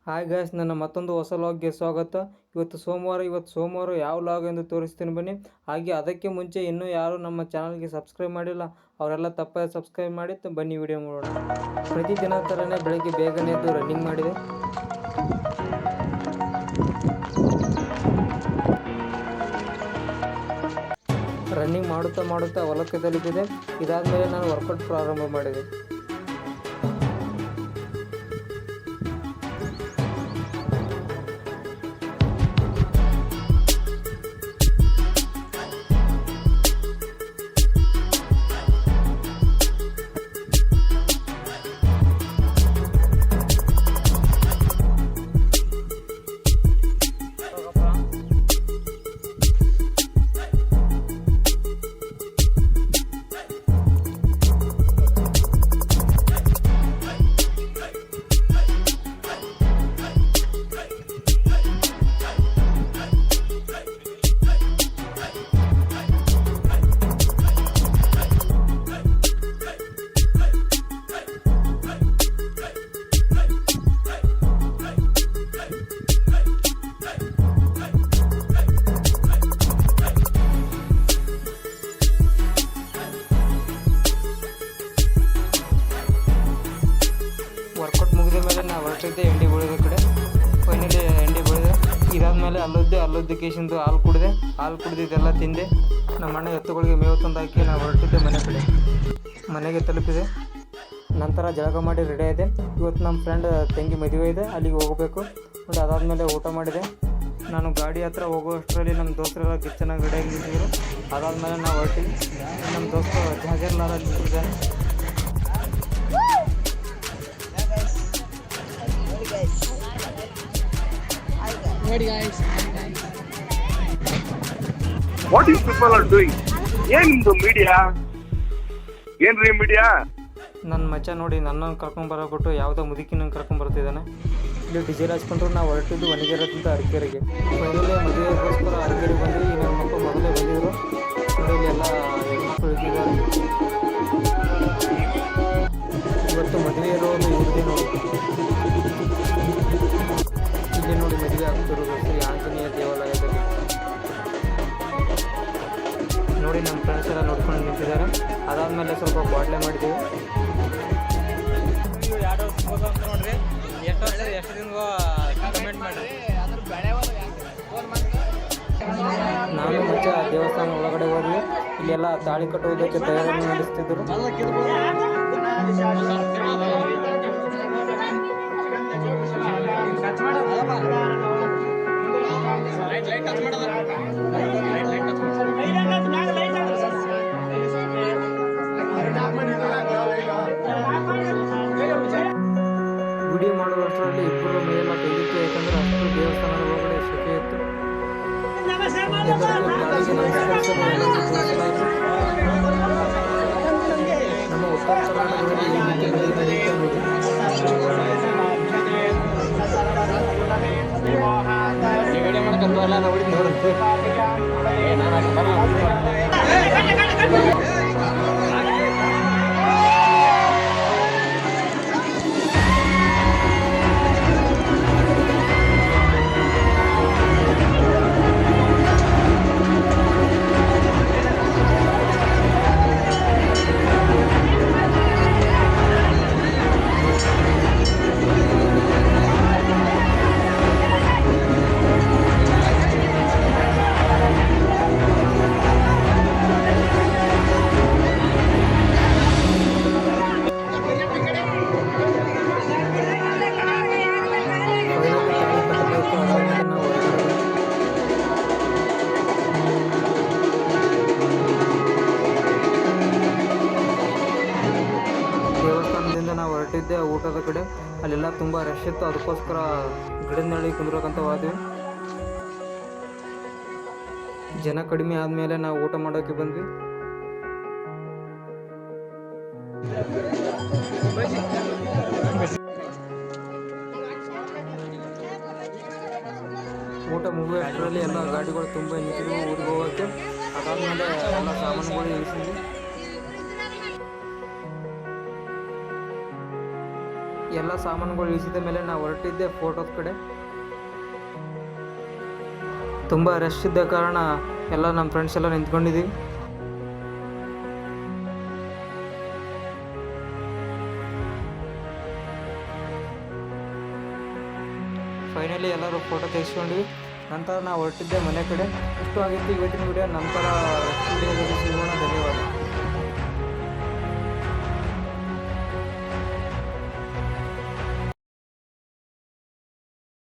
Hi guys, ನನ್ನ ಮತ್ತೊಂದು ಹೊಸ ಲಾಗ್ಗೆ ಸ್ವಾಗತ. ಇವತ್ತು ಸೋಮವಾರ ಯಾವ ಲಾಗ್ ಎಂದು ತೋರಿಸ್ತೀನಿ ಬನ್ನಿ. ಹಾಗೆ ಅದಕ್ಕೆ ಮುಂಚೆ ಇನ್ನೂ ಯಾರು ನಮ್ಮ ಚಾನಲ್ಗೆ ಸಬ್ಸ್ಕ್ರೈಬ್ ಮಾಡಿಲ್ಲ ಅವರೆಲ್ಲ ತಪ್ಪಾಗಿ ಸಬ್ಸ್ಕ್ರೈಬ್ ಮಾಡಿ ಬನ್ನಿ ವಿಡಿಯೋ ನೋಡೋಣ. ಪ್ರತಿದಿನ ಥರನೇ ಬೆಳಗ್ಗೆ ಬೇಗನೆ ಎದ್ದು ರನ್ನಿಂಗ್ ಮಾಡಿದೆ. ರನ್ನಿಂಗ್ ಮಾಡುತ್ತಾ ಹೊಲಕ್ಕೆ ತಲುಪಿದೆ. ಇದಾದಮೇಲೆ ನಾನು ವರ್ಕೌಟ್ ಪ್ರಾರಂಭ ಮಾಡಿದೆ. ವರ್ಕೌಟ್ ಮುಗಿದ ಮೇಲೆ ನಾವು ಹೊರಟಿದ್ದೆ ಎಂಡಿ ಬೆಳೆದ ಕಡೆ. ಫೈನಲಿ ಎಂಡಿ ಬೆಳೆದೆ. ಇದಾದಮೇಲೆ ಅಲ್ಲೊದ್ದೆ ಕೇಶಿಂದು ಹಾಲು ಕುಡಿದಿದ್ದೆಲ್ಲ ತಿಂದೆ. ನಮ್ಮ ಅಣ್ಣ ಎತ್ತುಗಳಿಗೆ ಮೇವು ತಂದು ಹಾಕಿ ನಾವು ಹೊರಟಿದ್ದೆ ಮನೆಗೆ ತಲುಪಿದೆ. ನಂತರ ಜಳಕ ಮಾಡಿ ರೆಡಿ ಆಗಿದೆ. ಇವತ್ತು ನಮ್ಮ ಫ್ರೆಂಡ್ ತಂಗಿ ಮದುವೆ ಇದೆ, ಅಲ್ಲಿಗೆ ಹೋಗಬೇಕು. ನೋಡಿ ಅದಾದಮೇಲೆ ಊಟ ಮಾಡಿದೆ. ನಾನು ಗಾಡಿ ಹತ್ರ ಹೋಗುವಷ್ಟರಲ್ಲಿ ನಮ್ಮ ದೋಸ್ತರೆಲ್ಲ ಚೆನ್ನಾಗಿ ರೆಡಿಯಾಗಿ ನಿಂತಿದ್ರು. ಅದಾದಮೇಲೆ ನಾವು ಹೊರಟಿದ್ವಿ. ನಮ್ಮ ದೋಸ್ತು ಜಾಜರ್ಲಾರ ನಿಂತಿದ್ದಾನೆ. What you people are doing? ಏನಿದು ಮೀಡಿಯಾ? ಏನ್ರಿ ಮೀಡಿಯಾ? ನನ್ನ ಮಚ್ಚ ನೋಡಿ ನನ್ನನ್ನು ಕರ್ಕೊಂಡ್ಬರಬಿಟ್ಟು ಯಾವುದೋ ಮುದುಕಿನ ಕರ್ಕೊಂಡ್ಬರ್ತಿದ್ದಾನೆ. ಇಲ್ಲಿ ಡಿಜೆಲ್ ಹಚ್ಕೊಂಡ್ರು ನಾವು ಹೊರಟಿದ್ದು ವನಿಗೆರದಿಂದ ಅರಕೆರೆಗೆ. ಮೊದಲೇ ಮದುವೆಗೋಸ್ಕರ ಅರಕೆರೆಗೆ ಬಂದು ಈ ನನ್ನ ಮಕ್ಕಳು ಮೊದಲೇ ಬಂದಿದ್ದರು. ನೋಡಿ ಇಲ್ಲಿ ಎಲ್ಲ ಹೆಣ್ಮಕ್ಳು ಇಳಿದಿದ್ದಾರೆ. ಇವತ್ತು ಮದುವೆ ಇರೋದು ಇವ್ರದೇ ನೋಡಿ. ಇಲ್ಲಿ ನೋಡಿ ಮದುವೆ ಆಗ್ತಿರೋದು ಶ್ರೀ ಆಂಜನೇಯ ದೇವಾಲಯದಲ್ಲಿ. ನೋಡಿ ನಮ್ಮ ಫ್ರೆಂಡ್ಸ್ ಎಲ್ಲ ನೋಡ್ಕೊಂಡು ನಿಂತಿದ್ದಾರೆ. ಅದಾದಮೇಲೆ ಸ್ವಲ್ಪ ಬಾಟ್ಲೆ ಮಾಡಿದ್ದೀವಿ. ನೋಡ್ರಿ ಎಷ್ಟು ದಿನ ಕಮೆಂಟ್ ಮಾಡಿರಿ. ನಾನು ಮುಂಚೆ ದೇವಸ್ಥಾನ ಒಳಗಡೆ ಹೋದ್ವಿ. ಇಲ್ಲೆಲ್ಲ ತಾಳಿ ಕಟ್ಟುವುದಕ್ಕೆ ತಯಾರಿ ನಡೆಸ್ತಿದ್ರು. ವಿಡಿಯೋ ಮಾಡುವಷ್ಟರಲ್ಲಿ ಇಬ್ಬರು ಮೇಲೆಲ್ಲ ತೆಗಿತು. ಯಾಕಂದರೆ ಅಷ್ಟು ದೇವಸ್ಥಾನದ ಒಳಗಡೆ ಶೆಕೆ ಇತ್ತು. ನಮ್ಮ ಉತ್ತರ ಕರ್ನಾಟಕದಲ್ಲಿ ಈ ರೀತಿ ವಿಡಿಯೋ ಮಾಡಕ್ಕಲ್ಲ ನೋಡಿ ನೋಡುತ್ತೆ. ನಾವು ಹೊರಟಿದ್ದೆ ಊಟದ ಕಡೆ. ಅಲ್ಲೆಲ್ಲ ತುಂಬ ರಶ್ ಇತ್ತು. ಅದಕ್ಕೋಸ್ಕರ ಗಿಡದಲ್ಲಿ ಕುಂದ್ರಕ್ಕಂತ ಹೋದ್ವಿ. ಜನ ಕಡಿಮೆ ಆದಮೇಲೆ ನಾವು ಊಟ ಮಾಡೋಕ್ಕೆ ಬಂದ್ವಿ. ಊಟ ಮುಗಿಯೋಷ್ಟರಲ್ಲಿ ಎಲ್ಲ ಗಾಡಿಗಳು ತುಂಬ ನಿಂತಿದ್ವು ಊರಿಗೆ ಹೋಗೋಕ್ಕೆ. ಅದಾದಮೇಲೆ ಎಲ್ಲ ಸಾಮಾನುಗಳು ಇಳಿಸಿದ್ವಿ. ಎಲ್ಲ ಸಾಮಾನುಗಳು ಇಳಿಸಿದ ಮೇಲೆ ನಾವು ಹೊರಟಿದ್ದೆ ಫೋಟೋದ ಕಡೆ. ತುಂಬ ರಶ್ ಇದ್ದ ಕಾರಣ ಎಲ್ಲ ನಮ್ಮ ಫ್ರೆಂಡ್ಸ್ ಎಲ್ಲ ನಿಂತ್ಕೊಂಡಿದ್ದೀವಿ. ಫೈನಲಿ ಎಲ್ಲರೂ ಫೋಟೋ ತೆಗೆಸ್ಕೊಂಡ್ವಿ. ನಂತರ ನಾವು ಹೊರಟಿದ್ದೆ ಮನೆ ಕಡೆ. ಇಷ್ಟು ಆಗಿತ್ತು ಇವತ್ತಿನ ವಿಡಿಯೋ. ನಂತರ ವಿಡಿಯೋದಲ್ಲಿ ಸಿಗೋಣ. ಧನ್ಯವಾದ.